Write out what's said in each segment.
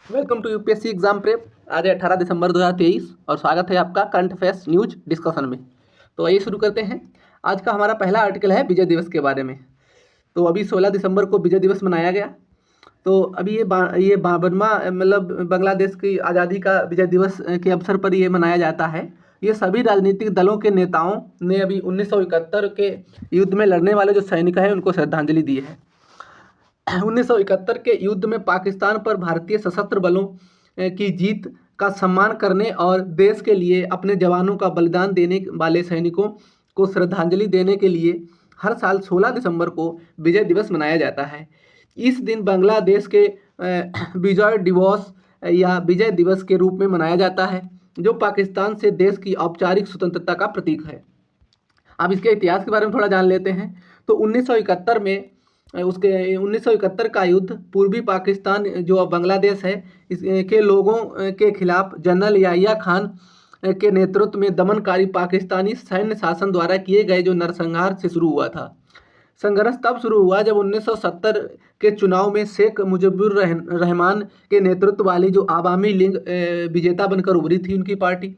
Welcome to UPSC exam prep. आज है 18 दिसंबर 2023 और स्वागत है आपका करंट अफेयर्स न्यूज डिस्कशन में। तो आइए शुरू करते हैं। आज का हमारा पहला आर्टिकल है विजय दिवस के बारे में। तो अभी 16 दिसंबर को विजय दिवस मनाया गया। तो अभी ये 52वां मतलब बांग्लादेश की आज़ादी का विजय दिवस के अवसर पर ये मनाया जाता है। ये सभी राजनीतिक दलों के नेताओं ने अभी 1971 के युद्ध में लड़ने वाले जो सैनिक हैं उनको श्रद्धांजलि दी है। 1971 के युद्ध में पाकिस्तान पर भारतीय सशस्त्र बलों की जीत का सम्मान करने और देश के लिए अपने जवानों का बलिदान देने वाले सैनिकों को श्रद्धांजलि देने के लिए हर साल 16 दिसंबर को विजय दिवस मनाया जाता है। इस दिन बांग्लादेश के विजय दिवस या विजय दिवस के रूप में मनाया जाता है, जो पाकिस्तान से देश की औपचारिक स्वतंत्रता का प्रतीक है। अब इसके इतिहास के बारे में थोड़ा जान लेते हैं। तो 1971 में उसके 1971 का युद्ध पूर्वी पाकिस्तान जो अब बांग्लादेश है के लोगों के खिलाफ जनरल याहिया खान के नेतृत्व में दमनकारी पाकिस्तानी सैन्य शासन द्वारा किए गए जो नरसंहार से शुरू हुआ था। संघर्ष तब शुरू हुआ जब 1970 के चुनाव में शेख मुजीबुर रहमान के नेतृत्व वाली जो आवामी लीग विजेता बनकर उभरी थी उनकी पार्टी।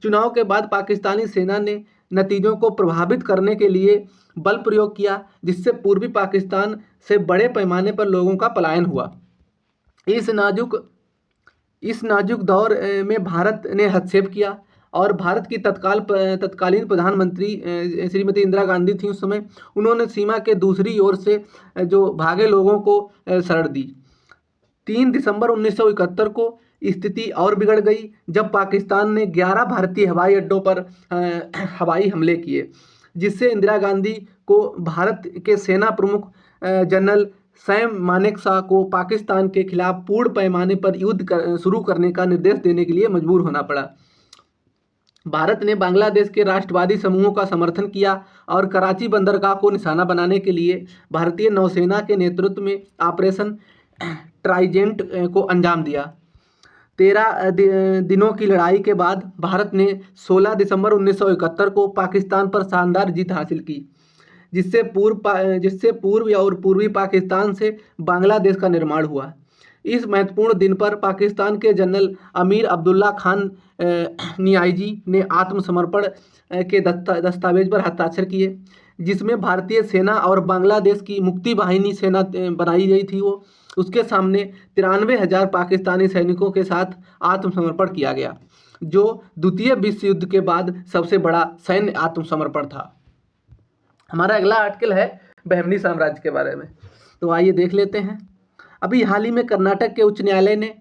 चुनाव के बाद पाकिस्तानी सेना ने नतीजों को प्रभावित करने के लिए बल प्रयोग किया, जिससे पूर्वी पाकिस्तान से बड़े पैमाने पर लोगों का पलायन हुआ। इस नाजुक दौर में भारत ने हस्तक्षेप किया और भारत की तत्कालीन प्रधानमंत्री श्रीमती इंदिरा गांधी थी उस समय। उन्होंने सीमा के दूसरी ओर से जो भागे लोगों को शरण दी। 3 दिसंबर 1971 को स्थिति और बिगड़ गई जब पाकिस्तान ने 11 भारतीय हवाई अड्डों पर हवाई हमले किए, जिससे इंदिरा गांधी को भारत के सेना प्रमुख जनरल सैम मानेकशॉ को पाकिस्तान के खिलाफ पूर्ण पैमाने पर युद्ध शुरू करने का निर्देश देने के लिए मजबूर होना पड़ा। भारत ने बांग्लादेश के राष्ट्रवादी समूहों का समर्थन किया और कराची बंदरगाह को निशाना बनाने के लिए भारतीय नौसेना के नेतृत्व में ऑपरेशन ट्राइजेंट को अंजाम दिया। 13 दिनों की लड़ाई के बाद भारत ने 16 दिसंबर 1971 को पाकिस्तान पर शानदार जीत हासिल की, जिससे पूर्व और पूर्वी पाकिस्तान से बांग्लादेश का निर्माण हुआ। इस महत्वपूर्ण दिन पर पाकिस्तान के जनरल अमीर अब्दुल्ला खान नियाजी ने आत्मसमर्पण के दस्तावेज पर हस्ताक्षर किए, जिसमें भारतीय सेना और बांग्लादेश की मुक्ति वाहिनी सेना बनाई गई थी। वो उसके सामने 93,000 पाकिस्तानी सैनिकों के साथ आत्मसमर्पण किया गया, जो द्वितीय विश्व युद्ध के बाद सबसे बड़ा सैन्य आत्मसमर्पण था। हमारा अगला आर्टिकल है बहमनी साम्राज्य के बारे में। तो आइए देख लेते हैं। अभी हाल ही में कर्नाटक के उच्च न्यायालय ने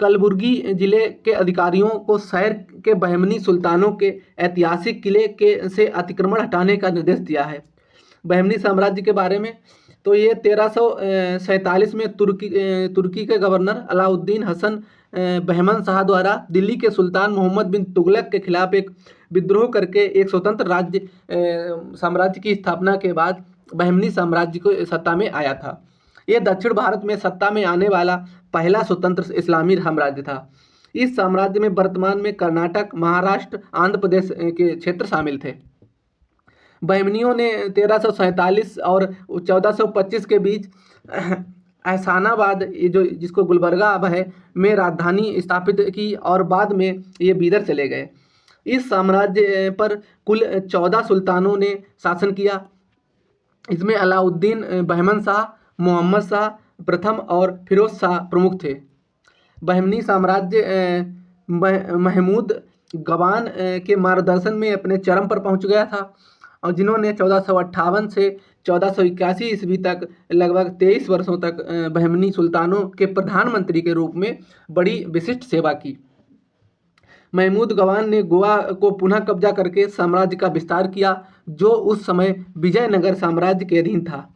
कलबुर्गी जिले के अधिकारियों को शहर के बहमनी सुल्तानों के ऐतिहासिक किले के से अतिक्रमण हटाने का निर्देश दिया है। बहमनी साम्राज्य के बारे में तो ये 1347 में तुर्की के गवर्नर अलाउद्दीन हसन बहमन शाह द्वारा दिल्ली के सुल्तान मोहम्मद बिन तुगलक के खिलाफ एक विद्रोह करके एक स्वतंत्र राज्य साम्राज्य की स्थापना के बाद बहमनी साम्राज्य को सत्ता में आया था। ये दक्षिण भारत में सत्ता में आने वाला पहला स्वतंत्र इस्लामी साम्राज्य था। इस साम्राज्य में वर्तमान में कर्नाटक, महाराष्ट्र, आंध्र प्रदेश के क्षेत्र शामिल थे। बहमनियों ने 1347 और 1425 के बीच एहसानाबाद जो जिसको गुलबर्गा अब है में राजधानी स्थापित की और बाद में ये बीदर चले गए। इस साम्राज्य पर कुल 14 सुल्तानों ने शासन किया। इसमें अलाउद्दीन बहमन शाह, मोहम्मद शाह प्रथम और फिरोज शाह प्रमुख थे। बहमनी साम्राज्य महमूद गवान के मार्गदर्शन में अपने चरम पर पहुंच गया था और जिन्होंने 1458 से 1481 ईस्वी तक लगभग 23 वर्षों तक बहमनी सुल्तानों के प्रधानमंत्री के रूप में बड़ी विशिष्ट सेवा की। महमूद गवान ने गोवा को पुनः कब्जा करके साम्राज्य का विस्तार किया, जो उस समय विजयनगर साम्राज्य के अधीन था।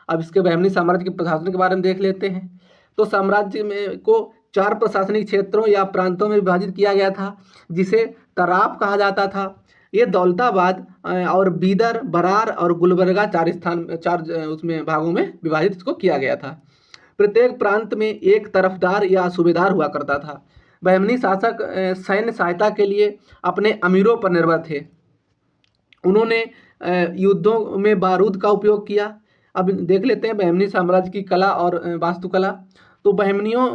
अब इसके बहमनी साम्राज्य के प्रशासन के बारे में देख लेते हैं। तो साम्राज्य में को 4 प्रशासनिक क्षेत्रों या प्रांतों में विभाजित किया गया था, जिसे तराप कहा जाता था। ये दौलताबाद और बीदर, बरार और गुलबर्गा चार उसमें भागों में विभाजित इसको किया गया था। प्रत्येक प्रांत में एक तरफदार या सूबेदार हुआ करता था। बहमनी शासक सैन्य सहायता के लिए अपने अमीरों पर निर्भर थे। उन्होंने युद्धों में बारूद का उपयोग किया। अब देख लेते हैं बहमनी साम्राज्य की कला और वास्तुकला। तो बहमनियों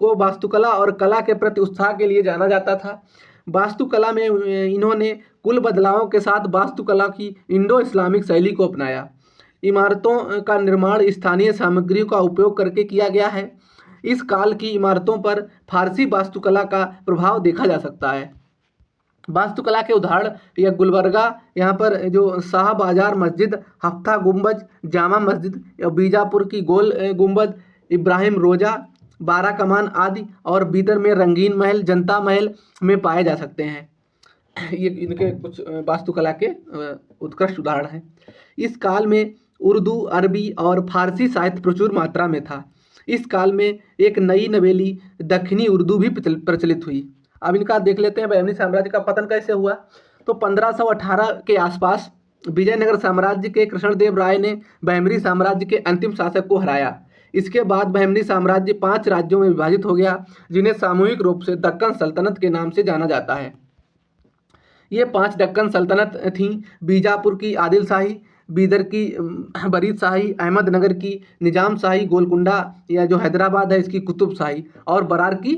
को वास्तुकला और कला के प्रति उत्साह के लिए जाना जाता था। वास्तुकला में इन्होंने कुल बदलावों के साथ वास्तुकला की इंडो इस्लामिक शैली को अपनाया। इमारतों का निर्माण स्थानीय सामग्रियों का उपयोग करके किया गया है। इस काल की इमारतों पर फारसी वास्तुकला का प्रभाव देखा जा सकता है। वास्तुकला के उदाहरण यह गुलबर्गा, यहाँ पर जो शाह बाजार मस्जिद, हफ्ता गुंबज, जामा मस्जिद, या बीजापुर की गोल गुंबद, इब्राहिम रोजा, बारा कमान आदि, और बीदर में रंगीन महल, जनता महल में पाए जा सकते हैं। ये इनके कुछ वास्तुकला के उत्कृष्ट उदाहरण हैं। इस काल में उर्दू, अरबी और फारसी साहित्य प्रचुर मात्रा में था। इस काल में एक नई नवेली दक्षिणी उर्दू भी प्रचलित हुई। अब इनका देख लेते हैं बहमनी साम्राज्य का पतन कैसे हुआ। तो 1518 के आसपास विजयनगर साम्राज्य के कृष्णदेव राय ने बहमनी साम्राज्य के अंतिम शासक को हराया। इसके बाद बहमनी साम्राज्य 5 राज्यों में विभाजित हो गया, जिन्हें सामूहिक रूप से दक्कन सल्तनत के नाम से जाना जाता है। ये 5 दक्कन सल्तनत थीं: बीजापुर की आदिल शाही, बीदर की बरीद शाही, अहमदनगर की निजाम शाही, गोलकुंडा या जो हैदराबाद है इसकी कुतुब शाही, और बरार की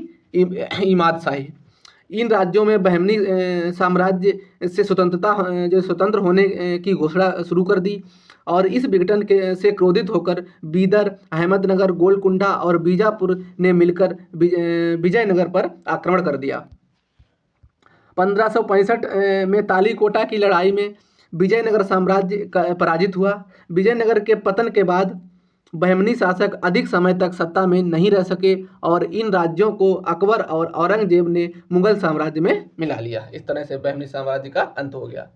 इमाद शाही। इन राज्यों में बहमनी साम्राज्य से स्वतंत्र होने की घोषणा शुरू कर दी, और इस विघटन से क्रोधित होकर बीदर, अहमदनगर, गोलकुंडा और बीजापुर ने मिलकर विजयनगर पर आक्रमण कर दिया। 1565 में तालीकोटा की लड़ाई में विजयनगर साम्राज्य पराजित हुआ। विजयनगर के पतन के बाद बहमनी शासक अधिक समय तक सत्ता में नहीं रह सके, और इन राज्यों को अकबर और औरंगजेब ने मुगल साम्राज्य में मिला लिया। इस तरह से बहमनी साम्राज्य का अंत हो गया।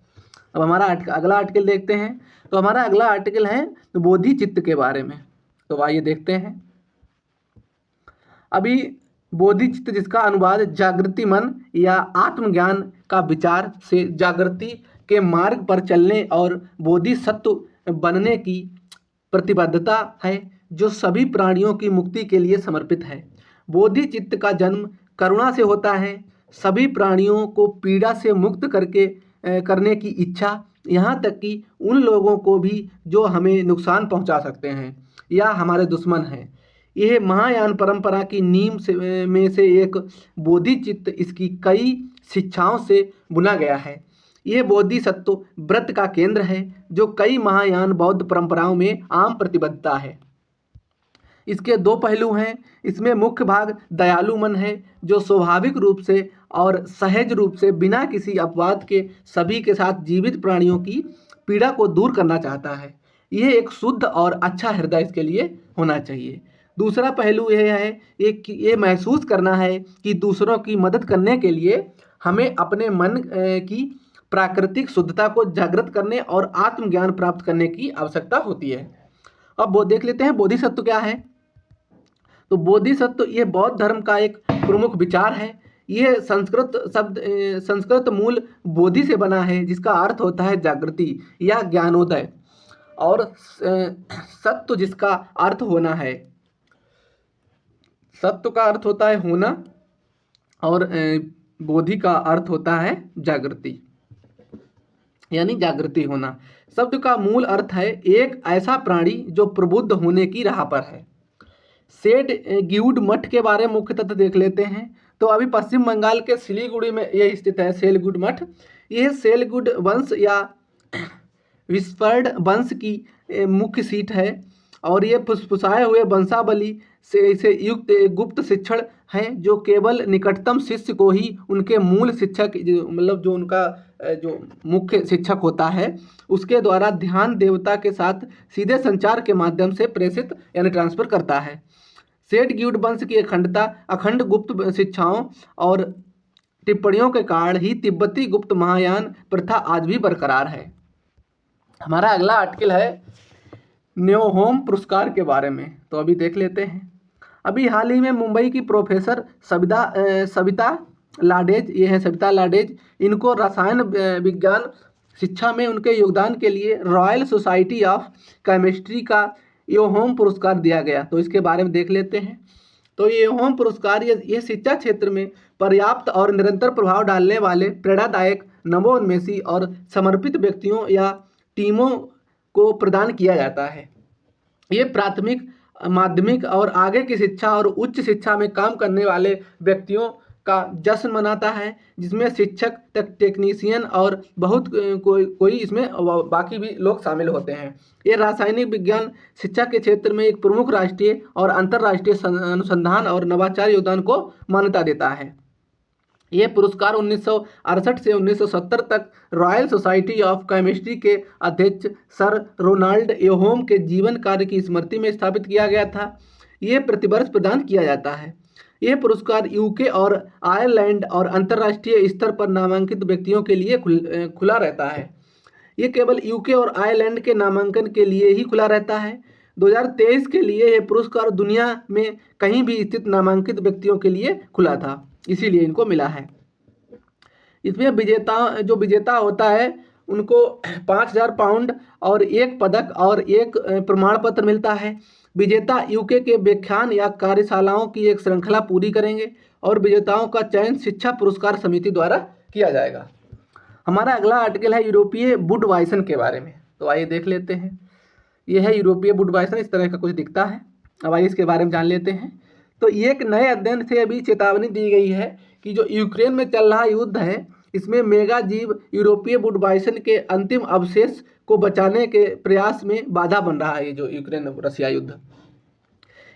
अब हमारा अगला आर्टिकल देखते हैं। तो हमारा अगला आर्टिकल है बोधि चित्त के बारे में। तो आइए देखते हैं। अभी बोधि चित्त, जिसका अनुवाद जागृति मन या आत्मज्ञान का विचार से जागृति के मार्ग पर चलने और बोधिसत्व बनने की प्रतिबद्धता है, जो सभी प्राणियों की मुक्ति के लिए समर्पित है। बोधि चित्त का जन्म करुणा से होता है। सभी प्राणियों को पीड़ा से मुक्त करने की इच्छा, यहाँ तक कि उन लोगों को भी जो हमें नुकसान पहुँचा सकते हैं या हमारे दुश्मन हैं। यह महायान परंपरा की नींव में से एक बोधि चित्त इसकी कई शिक्षाओं से बुना गया है। यह बोधिसत्व व्रत का केंद्र है, जो कई महायान बौद्ध परंपराओं में आम प्रतिबद्धता है। इसके 2 पहलू हैं। इसमें मुख्य भाग दयालु मन है, जो स्वाभाविक रूप से और सहज रूप से बिना किसी अपवाद के सभी के साथ जीवित प्राणियों की पीड़ा को दूर करना चाहता है। यह एक शुद्ध और अच्छा हृदय इसके लिए होना चाहिए। दूसरा पहलू यह है ये महसूस करना है कि दूसरों की मदद करने के लिए हमें अपने मन की प्राकृतिक शुद्धता को जागृत करने और आत्मज्ञान प्राप्त करने की आवश्यकता होती है। अब वो देख लेते हैं बोधिसत्व क्या है। तो बोधिसत्व ये बौद्ध धर्म का एक प्रमुख विचार है। ये संस्कृत मूल बोधि से बना है, जिसका अर्थ होता है जागृति या ज्ञानोदय, और सत्व जिसका अर्थ होना है। सत्व का अर्थ होता है होना, और बोधि का अर्थ होता है जागृति, यानी जागृति होना। शब्द का मूल अर्थ है एक ऐसा प्राणी जो प्रबुद्ध होने की राह पर है। सेठ गिउड मठ के बारे में मुख्य तथ्य देख लेते हैं। तो अभी पश्चिम बंगाल के सिलीगुड़ी में यह स्थित है सेलगुड मठ। यह सेलगुड वंश या विस्फर्ड वंश की मुख्य सीट है, और ये फुसफुसाए हुए वंशावली से युक्त गुप्त शिक्षण है, जो केवल निकटतम शिष्य को ही उनके मूल शिक्षक मतलब जो उनका जो मुख्य शिक्षक होता है उसके द्वारा ध्यान देवता के साथ सीधे संचार के माध्यम से प्रेषित यानी ट्रांसफर करता है। सेठ गिउड वंश की अखंड गुप्त शिक्षाओं और टिप्पणियों के कारण ही तिब्बती गुप्त महायान प्रथा आज भी बरकरार है। हमारा अगला आर्टिकल है न्योहोम पुरस्कार के बारे में। तो अभी देख लेते हैं। अभी हाल ही में मुंबई की प्रोफेसर सविता लाडेज, ये है सविता लाडेज, इनको रसायन विज्ञान शिक्षा में उनके योगदान के लिए रॉयल सोसाइटी ऑफ केमिस्ट्री का न्योहोम पुरस्कार दिया गया। तो इसके बारे में देख लेते हैं। तो ये न्योहोम पुरस्कार ये शिक्षा क्षेत्र में पर्याप्त और निरंतर प्रभाव डालने वाले प्रेरणादायक, नवोन्मेषी और समर्पित व्यक्तियों या टीमों को प्रदान किया जाता है। ये प्राथमिक माध्यमिक और आगे की शिक्षा और उच्च शिक्षा में काम करने वाले व्यक्तियों का जश्न मनाता है, जिसमें शिक्षक तक टेक्नीशियन और बहुत कोई इसमें बाकी भी लोग शामिल होते हैं। ये रासायनिक विज्ञान शिक्षा के क्षेत्र में एक प्रमुख राष्ट्रीय और अंतर्राष्ट्रीय अनुसंधान और नवाचार योगदान को मान्यता देता है। ये पुरस्कार 1968 से 1970 तक रॉयल सोसाइटी ऑफ केमिस्ट्री के अध्यक्ष सर रोनाल्ड योहोम के जीवन कार्य की स्मृति में स्थापित किया गया था। ये प्रतिवर्ष प्रदान किया जाता है। यह पुरस्कार यूके और आयरलैंड और अंतर्राष्ट्रीय स्तर पर नामांकित व्यक्तियों के लिए खुला रहता है। ये केवल यूके और आयरलैंड के नामांकन के लिए ही खुला रहता है। 2023 के लिए यह पुरस्कार दुनिया में कहीं भी स्थित नामांकित व्यक्तियों के लिए खुला था, इसीलिए इनको मिला है। इसमें विजेता होता है उनको 5,000 पाउंड और एक पदक और एक प्रमाण पत्र मिलता है। विजेता यूके के व्याख्यान या कार्यशालाओं की एक श्रृंखला पूरी करेंगे और विजेताओं का चयन शिक्षा पुरस्कार समिति द्वारा किया जाएगा। हमारा अगला आर्टिकल है यूरोपीय बुडवाइसन के बारे में, तो आइए देख लेते हैं। यह है यूरोपीय बुडवाइसन, इस तरह का कुछ दिखता है। अब आइए इसके बारे में जान लेते हैं। तो एक नए अध्ययन से अभी चेतावनी दी गई है कि जो यूक्रेन में चल रहा युद्ध है, इसमें मेगा जीव यूरोपीय बुडवाइसन के अंतिम अवशेष को बचाने के प्रयास में बाधा बन रहा है। ये जो यूक्रेन रशिया युद्ध,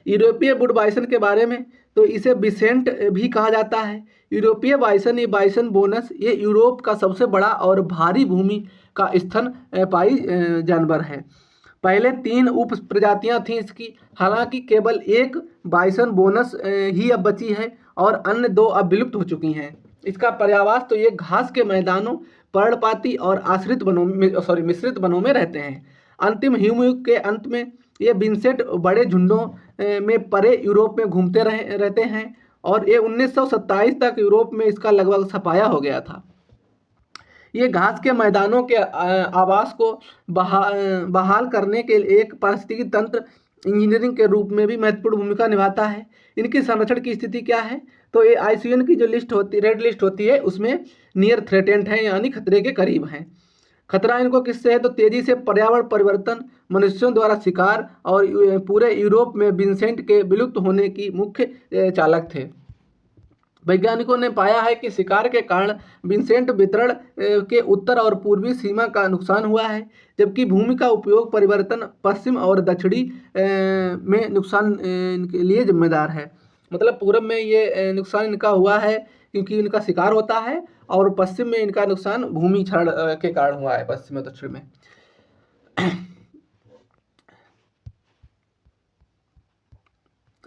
यूरोपीय बुडवाइसन के बारे में, तो इसे बिसेंट भी कहा जाता है। यूरोपीय बाइसन, ये बाइसन बोनस, ये यूरोप का सबसे बड़ा और भारी भूमि का स्तनपायी जानवर है। पहले 3 उप प्रजातियां थीं इसकी, हालांकि केवल एक बाइसन बोनस ही अब बची है और अन्य 2 अब विलुप्त हो चुकी हैं। इसका पर्यावास तो ये घास के मैदानों, पर्णपाती और आश्रित मिश्रित वनों में रहते हैं। अंतिम हिमयुग के अंत में ये विंसेंट बड़े झुंडों में परे यूरोप में घूमते रहते हैं और ये 1927 तक यूरोप में इसका लगभग सफाया हो गया था। ये घास के मैदानों के आवास को बहाल करने के लिए एक पारिस्थितिकी तंत्र इंजीनियरिंग के रूप में भी महत्वपूर्ण भूमिका निभाता है। इनकी संरक्षण की स्थिति क्या है, तो ये IUCN की जो लिस्ट होती, रेड लिस्ट होती है, उसमें नियर थ्रेटेंट है, यानी खतरे के करीब हैं। खतरा इनको किससे है, तो तेजी से पर्यावरण परिवर्तन, मनुष्यों द्वारा शिकार और पूरे यूरोप में विंसेंट के विलुप्त होने की मुख्य चालक थे। वैज्ञानिकों ने पाया है कि शिकार के कारण विंसेंट वितरण के उत्तर और पूर्वी सीमा का नुकसान हुआ है, जबकि भूमि का उपयोग परिवर्तन पश्चिम और दक्षिणी में नुकसान के लिए जिम्मेदार है। मतलब पूर्व में ये नुकसान इनका हुआ है क्योंकि इनका शिकार होता है, और पश्चिम में इनका नुकसान भूमि क्षरण के कारण हुआ है, पश्चिम और दक्षिण में।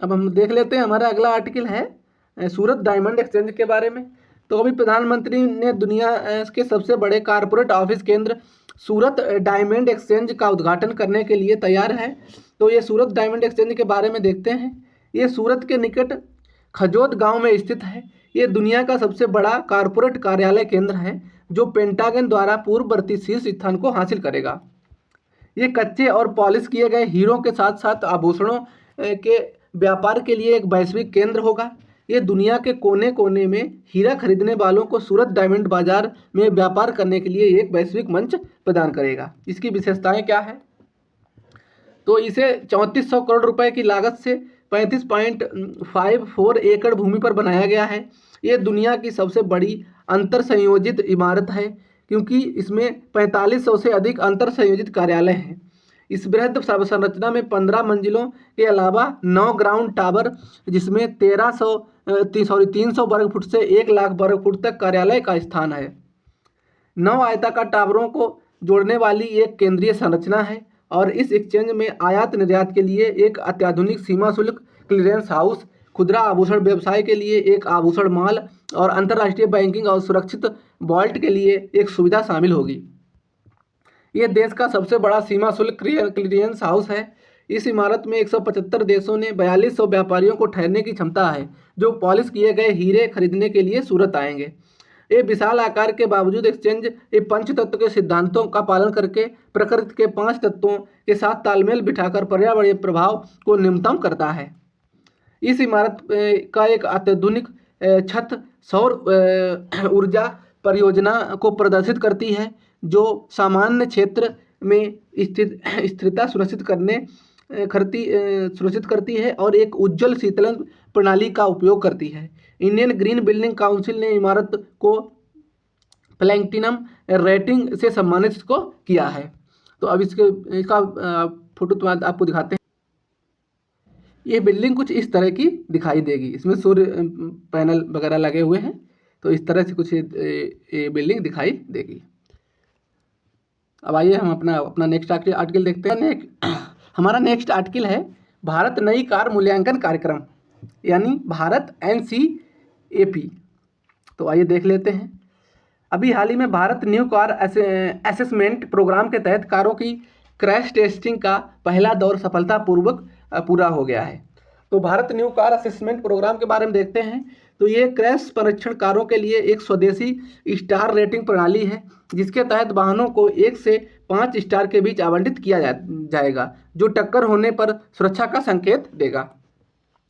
अब हम देख लेते हैं, हमारा अगला आर्टिकल है सूरत डायमंड एक्सचेंज के बारे में। तो अभी प्रधानमंत्री ने दुनिया के सबसे बड़े कारपोरेट ऑफिस केंद्र सूरत डायमंड एक्सचेंज का उद्घाटन करने के लिए तैयार है। तो ये सूरत डायमंड एक्सचेंज के बारे में देखते हैं। ये सूरत के निकट खजोद गांव में स्थित है। ये दुनिया का सबसे बड़ा कारपोरेट कार्यालय केंद्र है जो पेंटागन द्वारा पूर्ववर्ती शीर्ष स्थान को हासिल करेगा। ये कच्चे और पॉलिश किए गए हीरों के साथ साथ आभूषणों के व्यापार के लिए एक वैश्विक केंद्र होगा। ये दुनिया के कोने कोने में हीरा खरीदने वालों को सूरत डायमंड बाजार में व्यापार करने के लिए एक वैश्विक मंच प्रदान करेगा। इसकी विशेषताएं क्या है, तो इसे 3400 करोड़ रुपए की लागत से 35.54 एकड़ भूमि पर बनाया गया है। ये दुनिया की सबसे बड़ी अंतर संयोजित इमारत है क्योंकि इसमें 4500 से अधिक अंतर संयोजित कार्यालय हैं। इस बृहद संरचना में 15 मंजिलों के अलावा 9 ग्राउंड टावर, जिसमें 300 वर्ग फुट से 1 लाख वर्ग फुट तक कार्यालय का स्थान है। 9 आयताकार टावरों को जोड़ने वाली एक केंद्रीय संरचना है और इस एक्सचेंज में आयात निर्यात के लिए एक अत्याधुनिक सीमा शुल्क क्लियरेंस हाउस, खुदरा आभूषण व्यवसाय के लिए एक आभूषण मॉल और अंतर्राष्ट्रीय बैंकिंग और सुरक्षित वॉल्ट के लिए एक सुविधा शामिल होगी। ये देश का सबसे बड़ा सीमा शुल्क क्लियरेंस हाउस है। इस इमारत में 175 देशों ने 4200 व्यापारियों को ठहरने की क्षमता है जो पॉलिश किए गए हीरे खरीदने के लिए सूरत आएंगे। ये विशाल आकार के बावजूद एक्सचेंज ये पंच तत्व के सिद्धांतों का पालन करके प्रकृति के 5 तत्वों के साथ तालमेल बिठाकर पर्यावरणीय प्रभाव को न्यूनतम करता है। इस इमारत का एक अत्याधुनिक छत सौर ऊर्जा परियोजना को प्रदर्शित करती है जो सामान्य क्षेत्र में स्थिरता सुनिश्चित करने सुनिश्चित करती है और एक उज्ज्वल शीतलन प्रणाली का उपयोग करती है। इंडियन ग्रीन बिल्डिंग काउंसिल ने इमारत को प्लैटिनम रेटिंग से सम्मानित को किया है। तो अब इसका फोटो तो आपको दिखाते हैं। ये बिल्डिंग कुछ इस तरह की दिखाई देगी। इसमें सूर्य पैनल वगैरह लगे हुए हैं। तो इस तरह से कुछ ये बिल्डिंग दिखाई देगी। अब आइए हम अपना नेक्स्ट आर्टिकल देखते हैं। हमारा नेक्स्ट आर्टिकल है भारत नई कार मूल्यांकन कार्यक्रम, यानी भारत NCAP। तो आइए देख लेते हैं। अभी हाल ही में Bharat new car assessment program के तहत कारों की क्रैश टेस्टिंग का पहला दौर सफलतापूर्वक पूरा हो गया है। तो Bharat new car assessment program के बारे में देखते हैं। तो ये क्रैश परीक्षण कारों के लिए एक स्वदेशी स्टार रेटिंग प्रणाली है, जिसके तहत वाहनों को 1 से 5 स्टार के बीच आवंटित किया जाएगा, जो टक्कर होने पर सुरक्षा का संकेत देगा।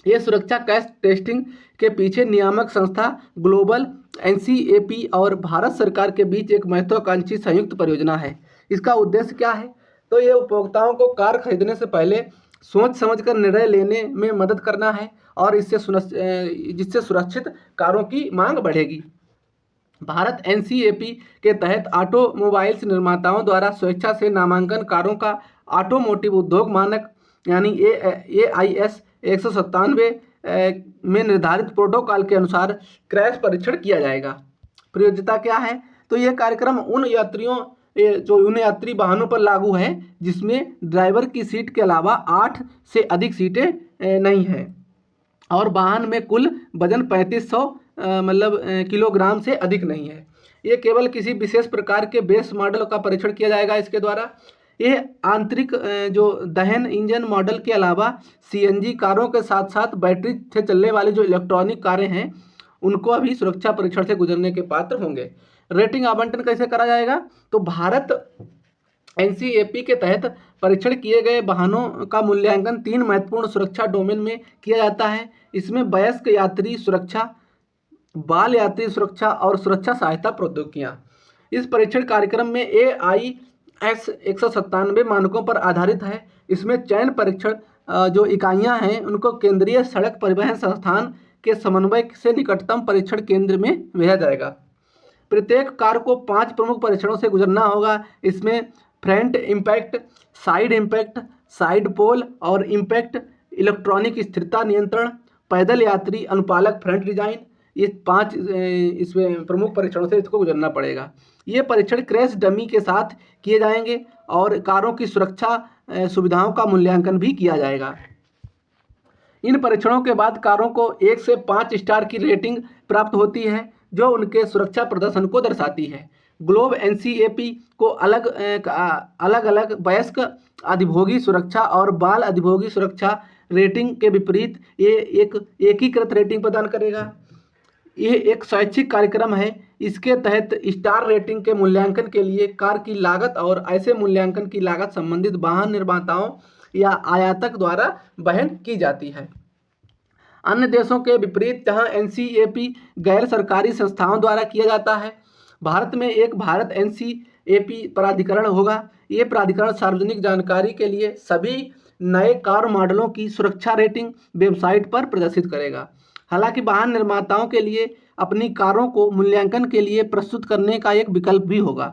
ये सुरक्षा क्रैश टेस्टिंग के पीछे नियामक संस्था ग्लोबल NCAP और भारत सरकार के बीच एक महत्वाकांक्षी संयुक्त परियोजना है। इसका उद्देश्य क्या है? तो ये उपभोक्ताओं को कार खरीदने से पहले सोच समझकर निर्णय लेने में मदद करना है और जिससे सुरक्षित कारों की मांग बढ़ेगी। भारत NCAP के तहत ऑटोमोबाइल्स निर्माताओं द्वारा स्वेच्छा से नामांकन कारों का ऑटोमोटिव उद्योग मानक यानी AIS 197 में निर्धारित प्रोटोकॉल के अनुसार क्रैश परीक्षण किया जाएगा। प्रयोज्यता क्या है? तो यह कार्यक्रम उन यात्री वाहनों पर लागू है जिसमें ड्राइवर की सीट के अलावा 8 से अधिक सीटें नहीं हैं और वाहन में कुल वजन 3500 किलोग्राम से अधिक नहीं है। ये केवल किसी विशेष प्रकार के बेस मॉडल का परीक्षण किया जाएगा इसके द्वारा। ये आंतरिक जो दहन इंजन मॉडल के अलावा CNG कारों के साथ साथ बैटरी से चलने वाली जो इलेक्ट्रॉनिक कारें हैं उनको अभी सुरक्षा परीक्षण से गुजरने के पात्र होंगे। रेटिंग आवंटन कैसे करा जाएगा? तो भारत NCAP के तहत परीक्षण किए गए वाहनों का मूल्यांकन 3 महत्वपूर्ण सुरक्षा डोमेन में किया जाता है। इसमें वयस्क यात्री सुरक्षा, बाल यात्री सुरक्षा और सुरक्षा सहायता प्रौद्योगिकियाँ। इस परीक्षण कार्यक्रम में AIS 197 मानकों पर आधारित है। इसमें चयन परीक्षण जो इकाइयाँ हैं उनको केंद्रीय सड़क परिवहन संस्थान के समन्वय से निकटतम परीक्षण केंद्र में भेजा जाएगा। प्रत्येक कार को 5 प्रमुख परीक्षणों से गुजरना होगा। इसमें front impact, side impact, side pole और इम्पैक्ट, इलेक्ट्रॉनिक स्थिरता नियंत्रण, पैदल यात्री अनुपालक फ्रंट डिजाइन, ये 5 इसमें प्रमुख परीक्षणों से इसको गुजरना पड़ेगा। ये परीक्षण क्रैश डमी के साथ किए जाएंगे और कारों की सुरक्षा सुविधाओं का मूल्यांकन भी किया जाएगा। इन परीक्षणों के बाद कारों को 1 से 5 स्टार की रेटिंग प्राप्त होती है, जो उनके सुरक्षा प्रदर्शन को दर्शाती है। ग्लोब NCAP को अलग अलग वयस्क अधिभोगी सुरक्षा और बाल अधिभोगी सुरक्षा रेटिंग के विपरीत ये एक एकीकृत रेटिंग प्रदान करेगा। ये एक स्वैच्छिक कार्यक्रम है। इसके तहत स्टार रेटिंग के मूल्यांकन के लिए कार की लागत और ऐसे मूल्यांकन की लागत संबंधित वाहन निर्माताओं या आयातक द्वारा वहन की जाती है। अन्य देशों के विपरीत जहां NCAP गैर सरकारी संस्थाओं द्वारा किया जाता है, भारत में एक भारत NCAP प्राधिकरण होगा। ये प्राधिकरण सार्वजनिक जानकारी के लिए सभी नए कार मॉडलों की सुरक्षा रेटिंग वेबसाइट पर प्रदर्शित करेगा। हालांकि वाहन निर्माताओं के लिए अपनी कारों को मूल्यांकन के लिए प्रस्तुत करने का एक विकल्प भी होगा।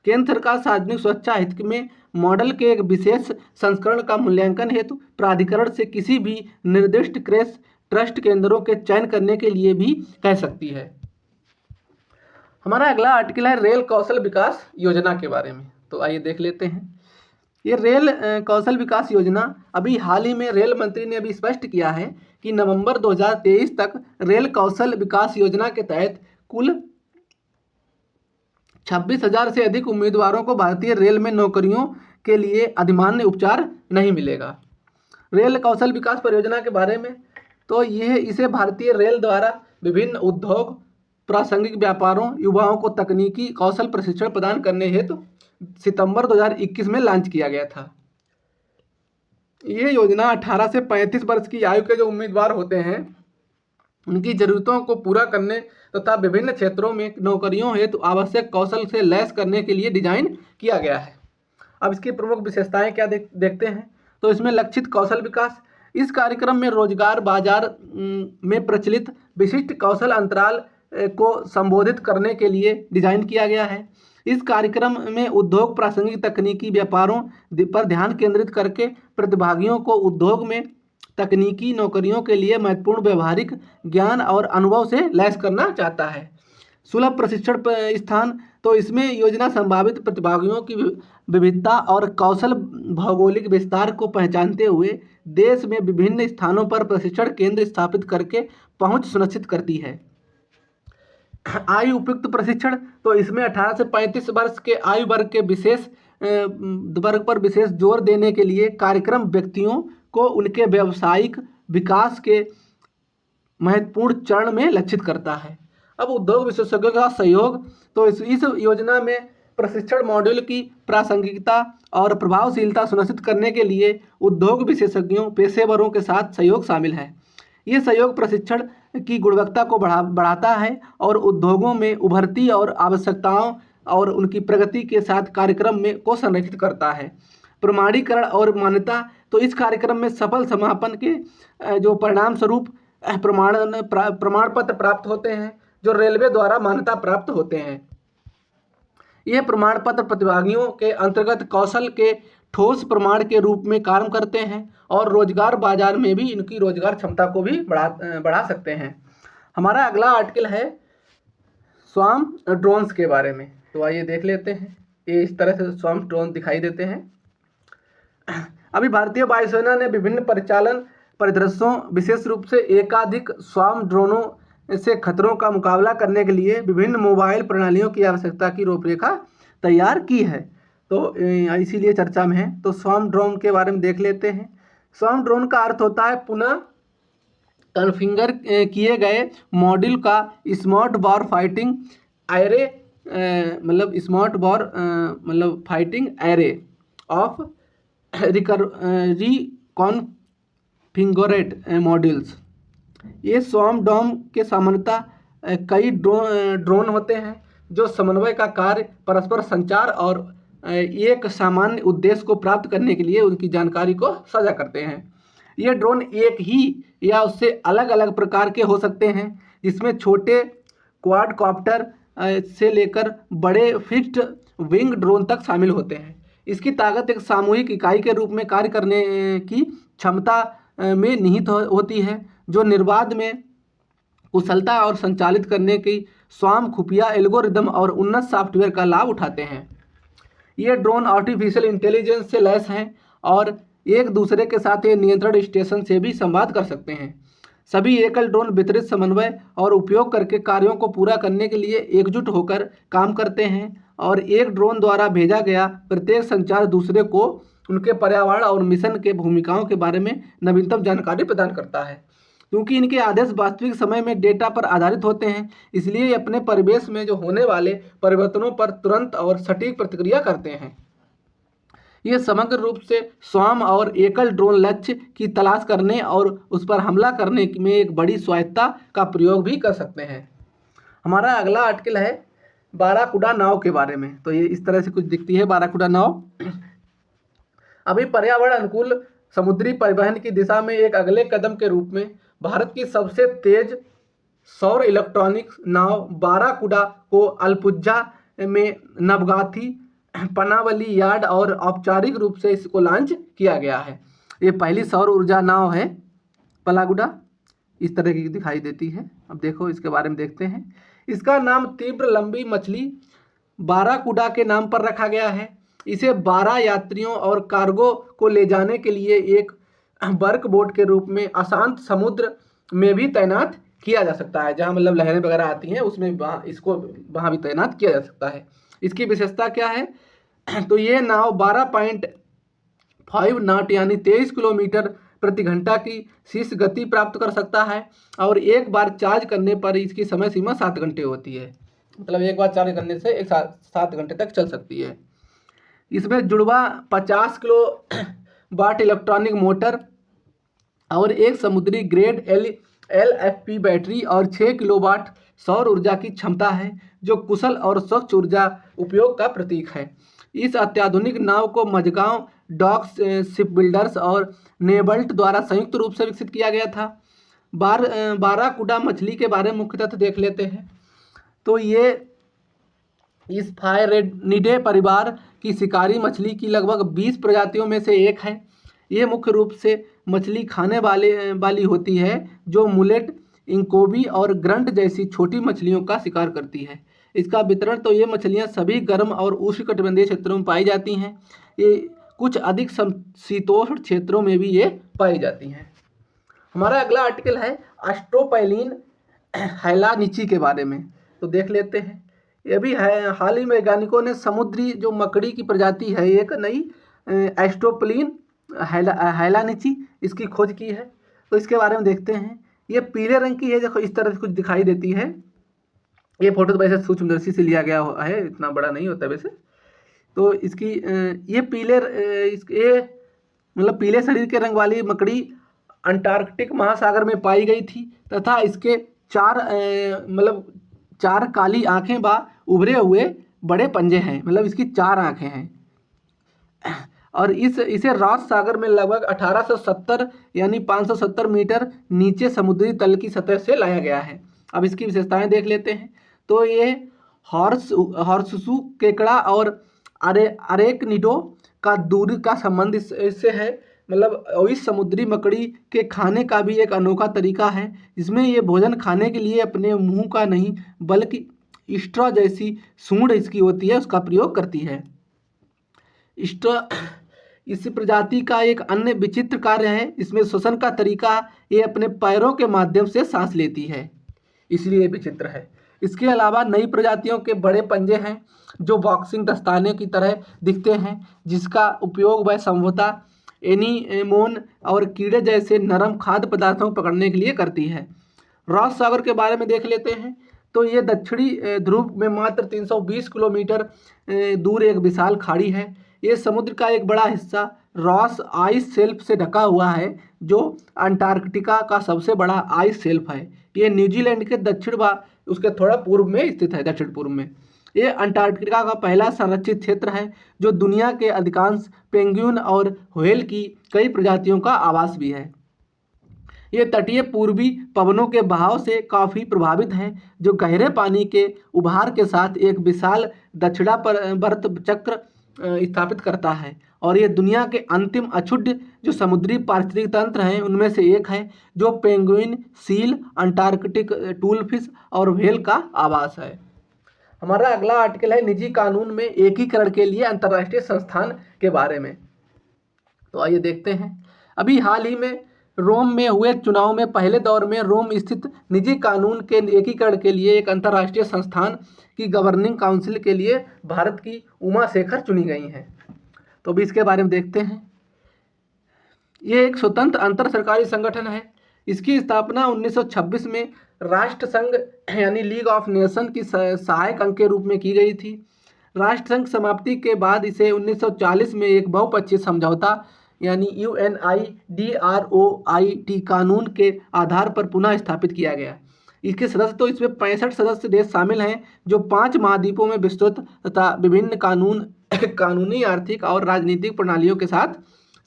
केंद्र सरकार सार्वजनिक सुरक्षा हित में मॉडल के एक विशेष संस्करण का मूल्यांकन हेतु प्राधिकरण से किसी भी निर्दिष्ट क्रैश ट्रस्ट केंद्रों के चयन करने के लिए भी कह सकती है। हमारा अगला आर्टिकल है रेल कौशल विकास योजना के बारे में। तो आइए देख लेते हैं। ये रेल कौशल विकास योजना अभी हाल ही में रेल मंत्री ने अभी स्पष्ट किया है कि नवंबर 2023 तक रेल कौशल विकास योजना के तहत कुल 26,000 से अधिक उम्मीदवारों को भारतीय रेल में नौकरियों के लिए अधिमान्य उपचार नहीं मिलेगा। रेल कौशल विकास परियोजना के बारे में तो इसे भारतीय रेल द्वारा विभिन्न उद्योग, प्रासंगिक व्यापारों, युवाओं को तकनीकी कौशल प्रशिक्षण प्रदान करने हेतु सितंबर 2021 में लॉन्च किया गया था। ये योजना 18 से 35 वर्ष की आयु के जो उम्मीदवार होते हैं उनकी ज़रूरतों को पूरा करने तथा विभिन्न क्षेत्रों में नौकरियों हेतु आवश्यक कौशल से लैस करने के लिए डिजाइन किया गया है। अब इसकी प्रमुख विशेषताएं क्या देखते हैं। तो इसमें लक्षित कौशल विकास, इस कार्यक्रम में रोजगार बाजार में प्रचलित विशिष्ट कौशल अंतराल को संबोधित करने के लिए डिजाइन किया गया है। इस कार्यक्रम में उद्योग प्रासंगिक तकनीकी व्यापारों पर ध्यान केंद्रित करके प्रतिभागियों को उद्योग में तकनीकी नौकरियों के लिए महत्वपूर्ण व्यवहारिक ज्ञान और अनुभव से लैस करना चाहता है। सुलभ प्रशिक्षण स्थान, तो इसमें योजना संभावित प्रतिभागियों की विविधता और कौशल भौगोलिक विस्तार को पहचानते हुए देश में विभिन्न स्थानों पर प्रशिक्षण केंद्र स्थापित करके पहुंच सुनिश्चित करती है। आयु उपयुक्त प्रशिक्षण, तो इसमें 18 से 35 वर्ष के आयु वर्ग के विशेष वर्ग पर विशेष जोर देने के लिए कार्यक्रम व्यक्तियों को उनके व्यावसायिक विकास के महत्वपूर्ण चरण में लक्षित करता है। अब उद्योग विशेषज्ञों का सहयोग, तो इस योजना में प्रशिक्षण मॉड्यूल की प्रासंगिकता और प्रभावशीलता सुनिश्चित करने के लिए उद्योग विशेषज्ञों पेशेवरों के साथ सहयोग शामिल है। ये सहयोग प्रशिक्षण की गुणवत्ता को बढ़ाता है और उद्योगों में उभरती और आवश्यकताओं और उनकी प्रगति के साथ कार्यक्रम में को संरक्षित करता है। प्रमाणीकरण और मान्यता, तो इस कार्यक्रम में सफल समापन के जो परिणाम स्वरूप प्रमाण पत्र प्राप्त होते हैं जो रेलवे द्वारा मान्यता प्राप्त होते हैं। ये प्रमाण पत्र प्रतिभागियों के अंतर्गत कौशल के ठोस प्रमाण के रूप में काम करते हैं और रोजगार बाजार में भी इनकी रोजगार क्षमता को भी बढ़ा सकते हैं। हमारा अगला आर्टिकल है स्वार्म ड्रोन्स के बारे में, तो आइए देख लेते हैं। ये इस तरह से स्वार्म ड्रोन दिखाई देते हैं। अभी भारतीय वायुसेना ने विभिन्न परिचालन परिदृश्यों, विशेष रूप से एकाधिक स्वार्म ड्रोनों से खतरों का मुकाबला करने के लिए विभिन्न मोबाइल प्रणालियों की आवश्यकता की रूपरेखा तैयार की है, तो इसीलिए चर्चा में है। तो स्वार्म ड्रोन के बारे में देख लेते हैं। स्वार्म ड्रोन का अर्थ होता है पुनः कॉन्फ़िगर किए गए मॉड्यूल का स्मार्ट वॉर फाइटिंग एरे, मतलब स्मार्ट वॉर मतलब फाइटिंग एरे ऑफ रिकॉन्फिगरेट मॉड्यूल्स। ये स्वार्म ड्रोन के सामान्यतः कई ड्रोन होते हैं जो समन्वय का कार्य, परस्पर संचार और एक सामान्य उद्देश्य को प्राप्त करने के लिए उनकी जानकारी को साझा करते हैं। ये ड्रोन एक ही या उससे अलग अलग प्रकार के हो सकते हैं, जिसमें छोटे क्वाडकॉप्टर से लेकर बड़े फिक्स्ड विंग ड्रोन तक शामिल होते हैं। इसकी ताकत एक सामूहिक इकाई के रूप में कार्य करने की क्षमता में निहित होती है, जो निर्बाध में कुशलता और संचालित करने की स्वार्म खुफिया एल्गोरिदम और उन्नत सॉफ्टवेयर का लाभ उठाते हैं। ये ड्रोन आर्टिफिशियल इंटेलिजेंस से लैस हैं और एक दूसरे के साथ ये नियंत्रण स्टेशन से भी संवाद कर सकते हैं। सभी एकल ड्रोन वितरित समन्वय और उपयोग करके कार्यों को पूरा करने के लिए एकजुट होकर काम करते हैं और एक ड्रोन द्वारा भेजा गया प्रत्येक संचार दूसरे को उनके पर्यावरण और मिशन के भूमिकाओं के बारे में नवीनतम जानकारी प्रदान करता है। क्योंकि इनके आदेश वास्तविक समय में डेटा पर आधारित होते हैं, इसलिए ये अपने परिवेश में जो होने वाले परिवर्तनों पर तुरंत और सटीक प्रतिक्रिया करते हैं। ये समग्र रूप से स्वार्म और एकल ड्रोन लक्ष्य की तलाश करने और उस पर हमला करने में एक बड़ी स्वायत्तता का प्रयोग भी कर सकते हैं। हमारा अगला आर्टिकल है बाराकूडा नाव के बारे में, तो ये इस तरह से कुछ दिखती है बाराकूडा नाव। अभी पर्यावरण अनुकूल समुद्री परिवहन की दिशा में एक अगले कदम के रूप में भारत की सबसे तेज सौर इलेक्ट्रॉनिक नाव बाराकूडा को अलपुझा में नवगाथी पनावली यार्ड और औपचारिक रूप से इसको लॉन्च किया गया है। ये पहली सौर ऊर्जा नाव है पलागुडा, इस तरह की दिखाई देती है। अब देखो इसके बारे में देखते हैं। इसका नाम तीव्र लंबी मछली बाराकूडा के नाम पर रखा गया है। इसे 12 यात्रियों और कार्गो को ले जाने के लिए एक बर्क बोट के रूप में अशांत समुद्र में भी तैनात किया जा सकता है, जहाँ मतलब लहरें वगैरह आती हैं उसमें इसको वहाँ भी तैनात किया जा सकता है। इसकी विशेषता क्या है, तो ये नाव 12.5 नॉट यानी 23 किलोमीटर प्रति घंटा की शीर्ष गति प्राप्त कर सकता है और एक बार चार्ज करने पर इसकी समय सीमा 7 घंटे होती है। मतलब एक बार चार्ज करने से 7 घंटे तक चल सकती है। इसमें जुड़वा 50 किलो वाट इलेक्ट्रॉनिक मोटर और एक समुद्री ग्रेड LFP बैटरी और 6 किलोवाट सौर ऊर्जा की क्षमता है, जो कुशल और स्वच्छ ऊर्जा उपयोग का प्रतीक है। इस अत्याधुनिक नाव को मझगांव डॉक्स शिप बिल्डर्स और नेबल्ट द्वारा संयुक्त रूप से विकसित किया गया था। बाराकुडा मछली के बारे में मुख्य तथ्य देख लेते हैं। तो ये इस फायरेनिडे परिवार की शिकारी मछली की लगभग 20 प्रजातियों में से एक है। ये मुख्य रूप से मछली खाने वाली होती है जो मुलेट, इंकोबी और ग्रंट जैसी छोटी मछलियों का शिकार करती है। इसका वितरण तो ये मछलियाँ सभी गर्म और उष्णकटिबंधीय क्षेत्रों में पाई जाती हैं। ये कुछ अधिक शीतोष्ण क्षेत्रों में भी ये पाई जाती हैं। हमारा अगला आर्टिकल है एस्ट्रोपैलीन हैलानिची के बारे में। तो देख लेते हैं। ये भी है, हाल ही में वैज्ञानिकों ने समुद्री जो मकड़ी की प्रजाति है एक नई एस्ट्रोपैलीन हैलानिची इसकी खोज की है। तो इसके बारे में देखते हैं। ये पीले रंग की है, देखो इस तरह से कुछ दिखाई देती है। ये फोटो तो वैसे सूक्ष्मदर्शी से लिया गया है, इतना बड़ा नहीं होता वैसे। तो इसकी ये मतलब पीले शरीर के रंग वाली मकड़ी अंटार्कटिक महासागर में पाई गई थी तथा इसके चार काली आंखें व उभरे हुए बड़े पंजे हैं। मतलब इसकी 4 आंखें हैं और इसे रॉस सागर में लगभग 1870 यानी 570 मीटर नीचे समुद्री तल की सतह से लाया गया है। अब इसकी विशेषताएं देख लेते हैं। तो ये हॉर्ससू केकड़ा और अरेकनिडो का दूरी का संबंध इससे है। मतलब इस समुद्री मकड़ी के खाने का भी एक अनोखा तरीका है, जिसमें ये भोजन खाने के लिए अपने मुंह का नहीं बल्कि स्ट्रॉ जैसी सूंड इसकी होती है उसका प्रयोग करती है। इस प्रजाति का एक अन्य विचित्र कार्य है, इसमें श्वसन का तरीका ये अपने पैरों के माध्यम से सांस लेती है, इसलिए विचित्र है। इसके अलावा नई प्रजातियों के बड़े पंजे हैं जो बॉक्सिंग दस्ताने की तरह दिखते हैं, जिसका उपयोग वह संभवतः एनीमोन और कीड़े जैसे नरम खाद्य पदार्थों को पकड़ने के लिए करती है। रॉस सागर के बारे में देख लेते हैं। तो ये दक्षिणी ध्रुव में मात्र 320 किलोमीटर दूर एक विशाल खाड़ी है। ये समुद्र का एक बड़ा हिस्सा रॉस आइस शेल्फ से ढका हुआ है, जो अंटार्कटिका का सबसे बड़ा आइस शेल्फ है। ये न्यूजीलैंड के दक्षिण व उसके थोड़ा पूर्व में स्थित है, दक्षिण पूर्व में। ये अंटार्कटिका का पहला संरक्षित क्षेत्र है, जो दुनिया के अधिकांश पेंगुइन और व्हेल की कई प्रजातियों का आवास भी है। ये तटीय पूर्वी पवनों के बहाव से काफ़ी प्रभावित है, जो गहरे पानी के उभार के साथ एक विशाल दक्षिणावर्त चक्र स्थापित करता है। और ये दुनिया के अंतिम अक्षुब्ध जो समुद्री पारिस्थितिक तंत्र हैं उनमें से एक है, जो पेंगुइन, सील, अंटार्कटिक टूलफिश और व्हेल का आवास है। हमारा अगला आर्टिकल है निजी कानून में एकीकरण के लिए अंतर्राष्ट्रीय संस्थान के बारे में। तो आइए देखते हैं। अभी हाल ही में रोम में हुए चुनाव में पहले दौर में रोम स्थित निजी कानून के एकीकरण के लिए एक अंतर्राष्ट्रीय संस्थान की गवर्निंग काउंसिल के लिए भारत की उमा शेखर चुनी गई हैं। तो अभी इसके बारे में देखते हैं। ये एक स्वतंत्र अंतर सरकारी संगठन है। इसकी स्थापना 1926 में राष्ट्र संघ यानी लीग ऑफ नेशन की सहायक अंग के रूप में की गई थी। राष्ट्र संघ समाप्ति के बाद इसे 1940 में एक बहुपक्षीय समझौता यानी UNIDROIT कानून के आधार पर पुनः स्थापित किया गया। इसके सदस्य तो इसमें 65 सदस्य देश शामिल हैं, जो 5 महाद्वीपों में विस्तृत तथा विभिन्न कानूनी, आर्थिक और राजनीतिक प्रणालियों के साथ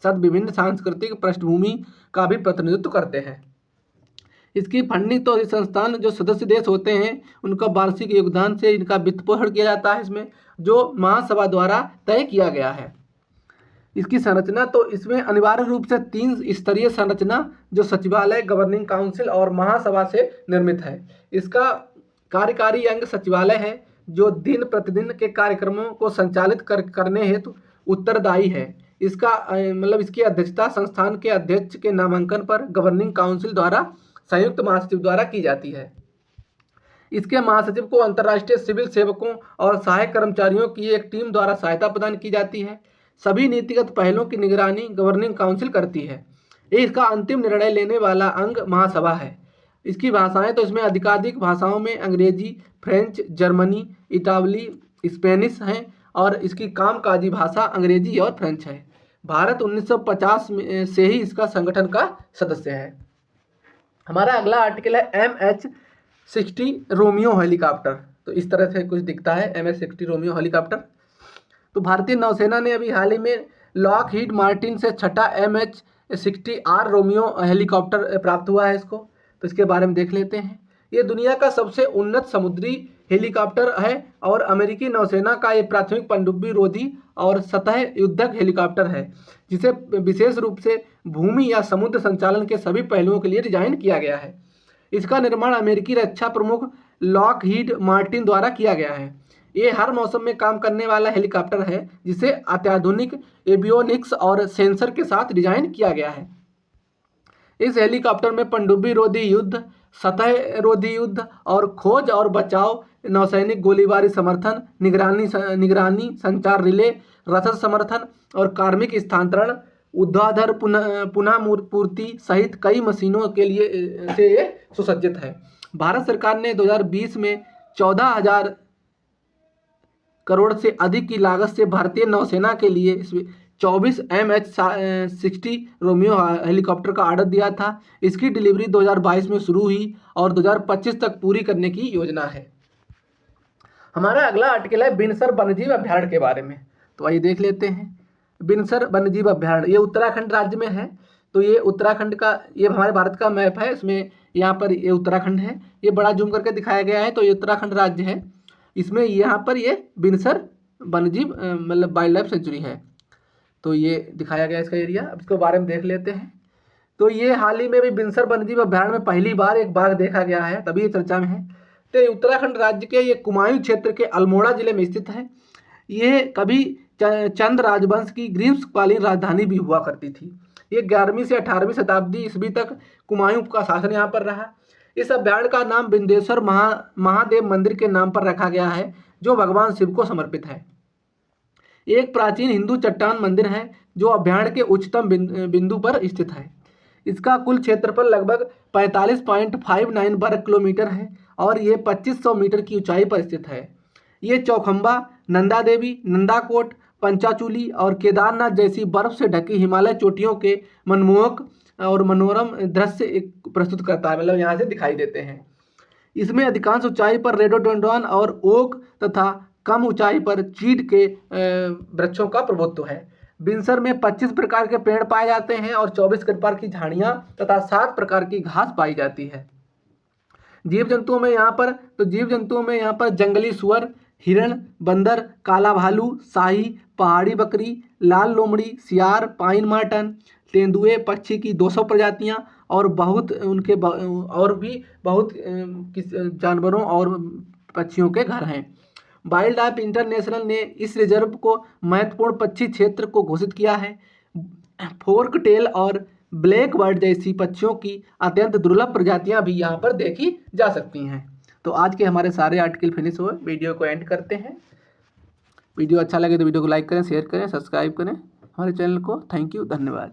साथ विभिन्न सांस्कृतिक पृष्ठभूमि का भी प्रतिनिधित्व करते हैं। इसकी फंडिंग तो इस संस्थान जो सदस्य देश होते हैं उनका वार्षिक योगदान से इनका वित्त पोषण किया जाता है, इसमें जो महासभा द्वारा तय किया गया है। इसकी संरचना तो इसमें अनिवार्य रूप से 3 स्तरीय संरचना जो सचिवालय, गवर्निंग काउंसिल और महासभा से निर्मित है। इसका कार्यकारी अंग सचिवालय है, जो दिन प्रतिदिन के कार्यक्रमों को संचालित करने हेतु उत्तरदायी है। इसकी अध्यक्षता संस्थान के अध्यक्ष के नामांकन पर गवर्निंग काउंसिल द्वारा संयुक्त महासचिव द्वारा की जाती है। इसके महासचिव को अंतर्राष्ट्रीय सिविल सेवकों और सहायक कर्मचारियों की एक टीम द्वारा सहायता प्रदान की जाती है। सभी नीतिगत पहलों की निगरानी गवर्निंग काउंसिल करती है। इसका अंतिम निर्णय लेने वाला अंग महासभा है। इसकी भाषाएं तो इसमें अधिकाधिक भाषाओं में अंग्रेजी, फ्रेंच, जर्मनी, इटावली, स्पेनिश हैं और इसकी कामकाजी भाषा अंग्रेजी और फ्रेंच है। भारत 1950 से ही इसका संगठन का सदस्य है। हमारा अगला आर्टिकल है MH-60 रोमियो हेलीकॉप्टर। तो इस तरह से कुछ दिखता है MH-60 रोमियो हेलीकॉप्टर। तो भारतीय नौसेना ने अभी हाल ही में लॉकहीड मार्टिन से छठा MH-60R रोमियो हेलीकॉप्टर प्राप्त हुआ है इसको, तो इसके बारे में देख लेते हैं। ये दुनिया का सबसे उन्नत समुद्री हेलीकॉप्टर है और अमेरिकी नौसेना का ये प्राथमिक पनडुब्बी रोधी और सतह युद्धक हेलीकॉप्टर है, जिसे विशेष रूप से भूमि या समुद्र संचालन के सभी पहलुओं के लिए डिजाइन किया गया है। इसका निर्माण अमेरिकी रक्षा प्रमुख लॉकहीड मार्टिन द्वारा किया गया है। ये हर मौसम में काम करने वाला हेलीकॉप्टर है, जिसे अत्याधुनिक एवियोनिक्स और सेंसर के साथ डिजाइन किया गया है। इस हेलीकॉप्टर में पनडुब्बी रोधी युद्ध, सतह रोधी युद्ध और खोज और बचाव, नौसैनिक गोलीबारी समर्थन, निगरानी, संचार रिले, रसद समर्थन और कार्मिक स्थानांतरण, ऊर्ध्वाधर पुनः पूर्ति सहित कई मशीनों के लिए से ये सुसज्जित है। भारत सरकार ने 2020 में 14,000 करोड़ से अधिक की लागत से भारतीय नौसेना के लिए 24 MH-60 रोमियो हेलीकॉप्टर का ऑर्डर दिया था। इसकी डिलीवरी 2022 में शुरू हुई और 2025 तक पूरी करने की योजना है। हमारा अगला आर्टिकल है बिनसर वन्यजीव अभ्यारण्य के बारे में, तो आइए देख लेते हैं। बिनसर वन्यजीव अभ्यारण्य ये उत्तराखंड राज्य में है। तो ये उत्तराखंड का, ये हमारे भारत का मैप है, इसमें यहाँ पर ये उत्तराखंड है, ये बड़ा जूम करके दिखाया गया है। तो ये उत्तराखंड राज्य है, इसमें यहाँ पर ये बिनसर वन्यजीव मतलब वाइल्ड लाइफ सेंचुरी है। तो ये दिखाया गया इसका एरिया। अब इसके बारे में देख लेते हैं। तो ये हाल ही में भी बिनसर वन्यजीव अभ्यारण्य में पहली बार एक बाघ देखा गया है, तभी ये चर्चा में है। तो ये उत्तराखंड राज्य के ये कुमायूं क्षेत्र के अल्मोड़ा जिले में स्थित है। ये कभी चंद राजवंश की ग्रीष्मकालीन राजधानी भी हुआ करती थी। ये 11वीं से 18वीं शताब्दी ईस्वी तक कुमायूं का शासन यहाँ पर रहा। इस अभ्यारण्य का नाम बिंदेश्वर महादेव मंदिर के नाम पर रखा गया है, जो भगवान शिव को समर्पित है। एक प्राचीन हिंदू चट्टान मंदिर है जो अभ्यारण्य के उच्चतम बिंदु पर स्थित है। इसका कुल क्षेत्रफल लगभग 45.59 वर्ग किलोमीटर है और ये 2500 मीटर की ऊंचाई पर स्थित है। ये चौखंबा, नंदा देवी, नंदाकोट, पंचाचूली और केदारनाथ जैसी बर्फ से ढकी हिमालय चोटियों के मनमोहक और मनोरम दृश्य प्रस्तुत करता है, मतलब यहाँ से दिखाई देते हैं। इसमें अधिकांश ऊंचाई पर रेडोडेंड्रॉन और ओक तथा कम ऊंचाई पर चीड़ के वृक्षों का प्रभुत्व है। बिनसर में 25 प्रकार के पेड़ पाए जाते हैं और 24 प्रकार की झाड़ियाँ तथा 7 प्रकार की घास पाई जाती है। जीव जंतुओं में यहाँ पर जंगली सुअर, हिरण, बंदर, काला भालू, शाही, पहाड़ी बकरी, लाल लोमड़ी, सियार, पाइन मार्टन, तेंदुए पक्षी की 200 प्रजातियां और भी बहुत जानवरों और पक्षियों के घर हैं। वाइल्ड लाइफ इंटरनेशनल ने इस रिजर्व को महत्वपूर्ण पक्षी क्षेत्र को घोषित किया है। फोर्क टेल और ब्लैक बर्ड जैसी पक्षियों की अत्यंत दुर्लभ प्रजातियां भी यहाँ पर देखी जा सकती हैं। तो आज के हमारे सारे आर्टिकल फिनिश हुए, वीडियो को एंड करते हैं। वीडियो अच्छा लगे तो वीडियो को लाइक करें, शेयर करें, सब्सक्राइब करें हमारे चैनल को। थैंक यू, धन्यवाद।